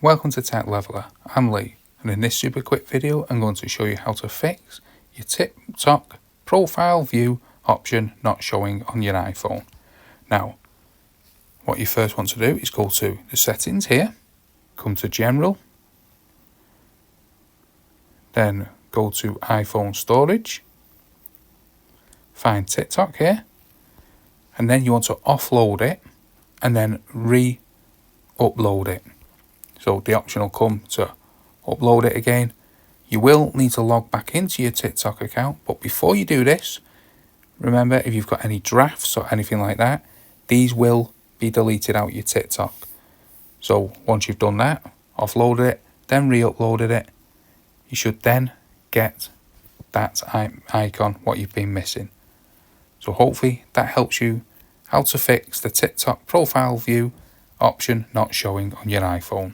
Welcome to Tech Leveler, I'm Lee, and in this super quick video I'm going to show you how to fix your TikTok profile view option not showing on your iPhone. Now, what you first want to do is go to the settings here, come to General, then go to iPhone storage, find TikTok here, and then you want to offload it and then re-upload it. So the option will come to upload it again. You will need to log back into your TikTok account, but before you do this, remember, if you've got any drafts or anything like that, these will be deleted out your TikTok. So once you've done that, offloaded it, then re-uploaded it, you should then get that icon, what you've been missing. So hopefully that helps you how to fix the TikTok profile view option not showing on your iPhone.